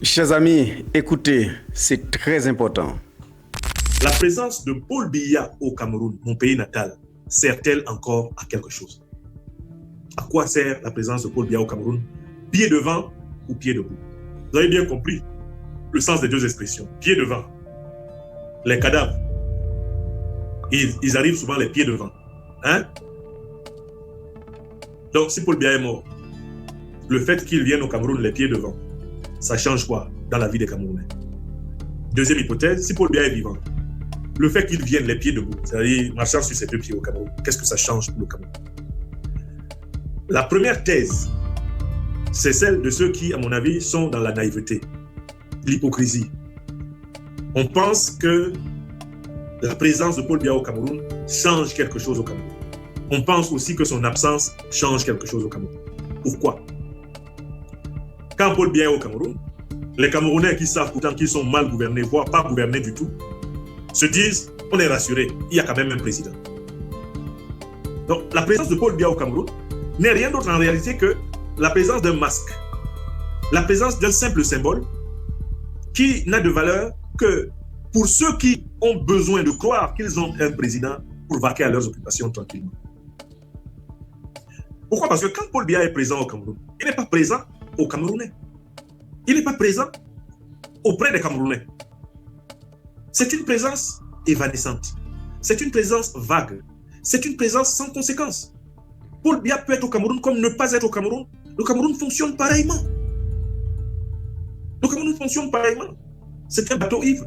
Chers amis, écoutez, c'est très important. La présence de Paul Biya au Cameroun, mon pays natal, sert-elle encore à quelque chose? À quoi sert la présence de Paul Biya au Cameroun? Pied devant ou pied debout? Vous avez bien compris le sens des deux expressions. Pied devant. Les cadavres, ils arrivent souvent les pieds devant. Hein? Donc, si Paul Biya est mort, le fait qu'il vienne au Cameroun les pieds devant, ça change quoi dans la vie des Camerounais? Deuxième hypothèse, si Paul Biya est vivant, le fait qu'il vienne les pieds debout, c'est-à-dire marchant sur ses deux pieds au Cameroun, qu'est-ce que ça change pour le Cameroun? La première thèse, c'est celle de ceux qui, à mon avis, sont dans la naïveté, l'hypocrisie. On pense que la présence de Paul Biya au Cameroun change quelque chose au Cameroun. On pense aussi que son absence change quelque chose au Cameroun. Pourquoi? Quand Paul Biya est au Cameroun, les Camerounais qui savent pourtant qu'ils sont mal gouvernés, voire pas gouvernés du tout, se disent, on est rassuré, il y a quand même un président. Donc la présence de Paul Biya au Cameroun n'est rien d'autre en réalité que la présence d'un masque, la présence d'un simple symbole qui n'a de valeur que pour ceux qui ont besoin de croire qu'ils ont un président pour vaquer à leurs occupations tranquillement. Pourquoi? Parce que quand Paul Biya est présent au Cameroun, il n'est pas présent aux Camerounais. Il n'est pas présent auprès des Camerounais. C'est une présence évanescente. C'est une présence vague. C'est une présence sans conséquence. Paul Biya peut être au Cameroun comme ne pas être au Cameroun. Le Cameroun fonctionne pareillement. Le Cameroun fonctionne pareillement. C'est un bateau ivre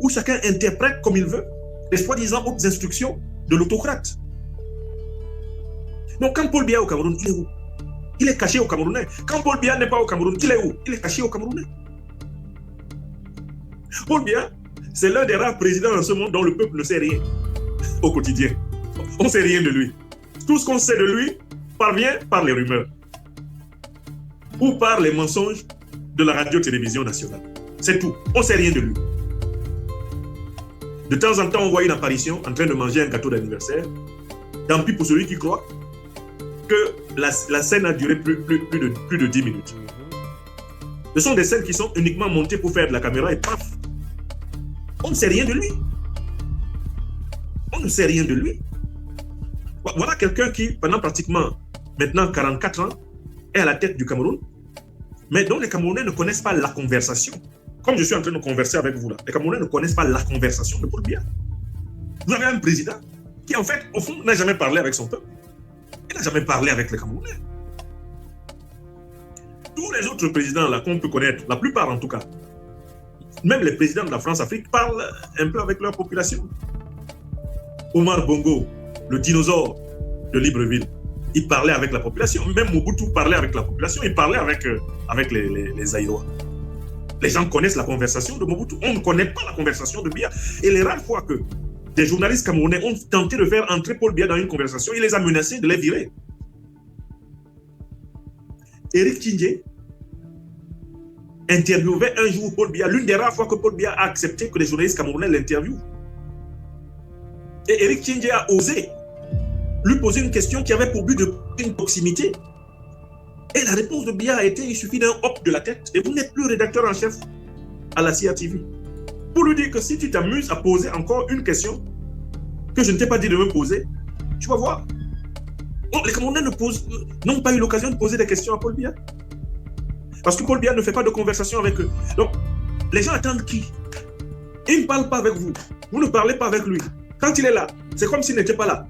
où chacun interprète comme il veut les soi-disant hautes instructions de l'autocrate. Donc quand Paul Biya est au Cameroun, il est où? Il est caché aux Camerounais. Quand Paul Biya n'est pas au Cameroun, il est où? Il est caché aux Camerounais. Paul Biya, c'est l'un des rares présidents dans ce monde dont le peuple ne sait rien au quotidien. On ne sait rien de lui. Tout ce qu'on sait de lui parvient par les rumeurs ou par les mensonges de la radio-télévision nationale. C'est tout. On ne sait rien de lui. De temps en temps, on voit une apparition en train de manger un gâteau d'anniversaire. Tant pis pour celui qui croit que la scène a duré plus de 10 minutes. Ce sont des scènes qui sont uniquement montées pour faire de la caméra et paf. On ne sait rien de lui. On ne sait rien de lui. Voilà quelqu'un qui, pendant pratiquement maintenant 44 ans, est à la tête du Cameroun, mais dont les Camerounais ne connaissent pas la conversation. Comme je suis en train de converser avec vous là, les Camerounais ne connaissent pas la conversation de Paul Biya. Vous avez un président qui, en fait, au fond, n'a jamais parlé avec son peuple. Il n'a jamais parlé avec les Camerounais. Tous les autres présidents là qu'on peut connaître, la plupart en tout cas, même les présidents de la France-Afrique parlent un peu avec leur population. Omar Bongo, le dinosaure de Libreville, il parlait avec la population. Même Mobutu parlait avec la population, il parlait avec les Aïrois. Les gens connaissent la conversation de Mobutu. On ne connaît pas la conversation de Biya. Et les rares fois que des journalistes camerounais ont tenté de faire entrer Paul Biya dans une conversation, il les a menacés de les virer. Éric Tchindjé interviewait un jour Paul Biya, l'une des rares fois que Paul Biya a accepté que les journalistes camerounais l'interviewent. Et Éric Tchindjé a osé lui poser une question qui avait pour but de une proximité. Et la réponse de Biya a été, il suffit d'un hop de la tête et vous n'êtes plus rédacteur en chef à la CRTV. Pour lui dire que si tu t'amuses à poser encore une question que je ne t'ai pas dit de me poser, tu vas voir. Oh, les Camerounais n'ont pas eu l'occasion de poser des questions à Paul Biya. Parce que Paul Biya ne fait pas de conversation avec eux. Donc, les gens attendent qui? Il ne parle pas avec vous. Vous ne parlez pas avec lui. Quand il est là, c'est comme s'il n'était pas là.